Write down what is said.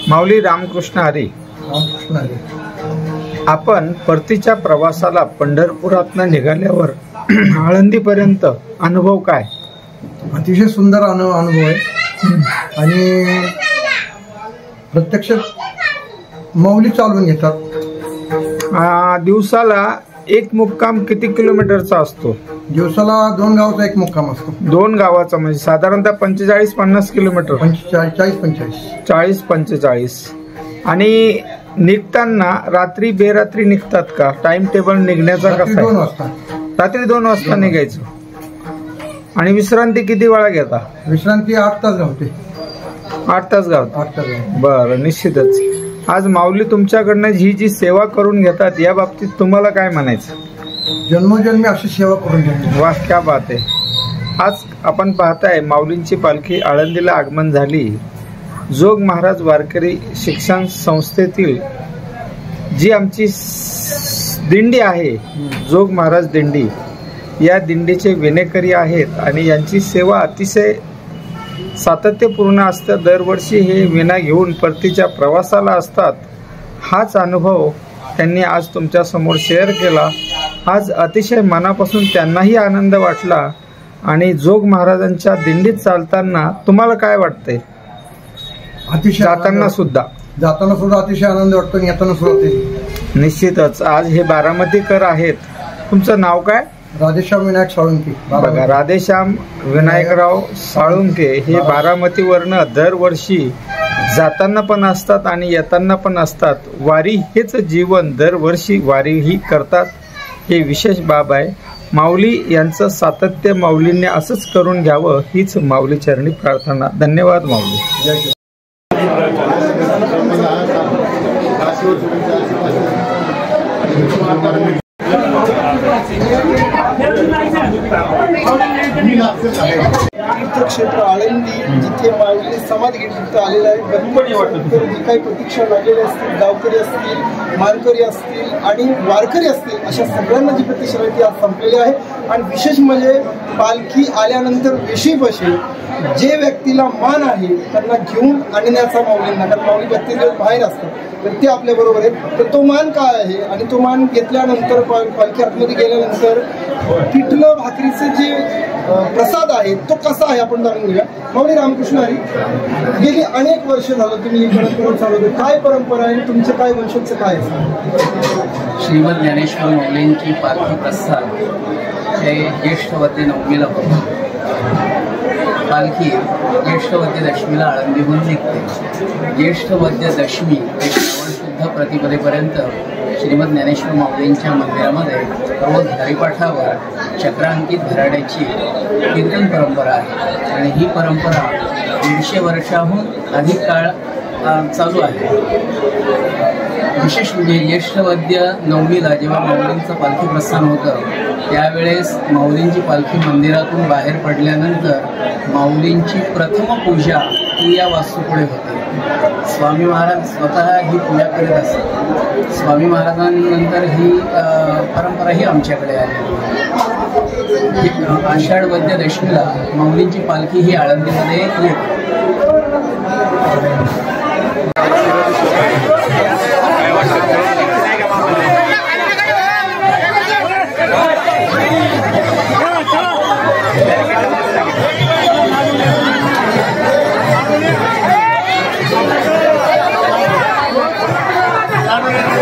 माऊली रामकृष्ण हरी. आपण परतीच्या प्रवासाला पंढरपुरातनं निघाल्यावर आळंदीपर्यंत अनुभव काय? अतिशय सुंदर अनुभव आहे. आणि प्रत्यक्ष माऊली चालवून घेतात. दिवसाला एक मुक्काम किती किलोमीटरचा असतो? दिवसाला 2 गावाचा एक मुक्काम असतो. 2 गावाचा म्हणजे साधारणतः 45-50 किलोमीटर. 40-45. आणि निघताना रात्री बेरात्री निघतात का? टाइम टेबल निघण्याचा कसा? 2 वाजता. रात्री 2 वाजता निघायचं. आणि विश्रांती किती वेळा घेता? विश्रांती 8 तास गावते. 8 तास गावते. बरं, निश्चितच. आज माऊली तुमच्याकडनं ही जी सेवा करून घेतात या बाबतीत तुम्हाला काय म्हणायचं? जन्मोजन्मी अशी सेवा करून घेतात. वाह, क्या बात आहे. आज आपण पाहताय माऊलींची पालखी आळंदीला आगमन झाली. जोग महाराज वारकरी शिक्षण संस्थेतील जी आमची दिंडी आहे, जोग महाराज दिंडी, या दिंडीचे विनेकरी आहेत आणि यांची सेवा अतिशय सातत्यपूर्ण असतं. दरवर्षी हे विना घेऊन परतीच्या प्रवासाला असतात. हाच अनुभव त्यांनी आज तुमच्या समोर शेअर केला. आज अतिशय मनापासून त्यांनाही आनंद वाटला. आणि जोग महाराजांच्या दिंडीत चालताना तुम्हाला काय वाटतंय? अतिशय जाताना सुद्धा अतिशय आनंद वाटतो. येताना सुद्धा निश्चितच. आज हे बारामतीकर आहेत. तुमचं नाव काय? राधेश्याम विनायक साळुंके. बघा, राधेश्याम विनायकराव साळुंके हे बारामतीवरनं दरवर्षी जाताना पण असतात आणि येताना पण असतात. वारी हेच जीवन, दरवर्षी वारी ही करतात. हे विशेष बाब आहे. माऊली यांचं सातत्य माऊलींनी असंच करून घ्यावं हीच माऊली चरणी प्रार्थना. धन्यवाद माऊली. तीर्थक्षेत्र आळंदी जिथे माऊली समाधी घेतली आलेला आहे. तर जी काही प्रतीक्षा लागलेली असतील, गावकरी असतील, मानकरी असतील आणि वारकरी असतील, अशा सगळ्यांना जी प्रतीक्षा ती आज संपलेली आहे. आणि विशेष म्हणजे पालखी आल्यानंतर वेशीपाशी जे व्यक्तीला मान आहे त्यांना घेऊन आणण्याचा माऊलींना, कारण माऊली व्यक्ती बाहेर असतात तर ते आपल्याबरोबर आहेत. तर तो मान काय आहे आणि तो मान घेतल्यानंतर पालखी आतमध्ये गेल्यानंतर पिठलं भाकरीचे जे प्रसाद आहे तो कसा आहे आपण जाणून घेऊया. माऊली रामकृष्ण हरी. गेली अनेक वर्ष झालं तुम्ही ही परंपरा चालवते. काय परंपरा आहे? तुमचं काय वंशजचं काय? श्रीमद ज्ञानेश्वर माऊलींची पालखी प्रस्थान हे ज्येष्ठ वद्य नवमीला होतं. पालखी ज्येष्ठ वद्य दशमीला आळंदीहून निघते. ज्येष्ठ वद्य दशमी ते श्रावण शुद्ध प्रतिपदेपर्यंत श्रीमद ज्ञानेश्वर माऊलींच्या मंदिरामध्ये रोज हरिपाठावर चक्रांकित भराड्याची कीर्तन परंपरा आहे. आणि ही परंपरा 150 वर्षाहून अधिक काळ चालू आहे. विशेष म्हणजे ज्येष्ठ वद्य नवमीला जेव्हा माऊलींचं पालखी प्रस्थान होतं त्यावेळेस माऊलींची पालखी मंदिरातून बाहेर पडल्यानंतर माऊलींची प्रथम पूजा ही या वास्तूपुढे होते. स्वामी महाराज स्वतः ही पूजा करीत असतात. स्वामी महाराजांनंतर ही परंपरा ही आमच्याकडे आली. आषाढ वद्य दशमीला माऊलींची पालखी ही आळंदीमध्ये येते. I'm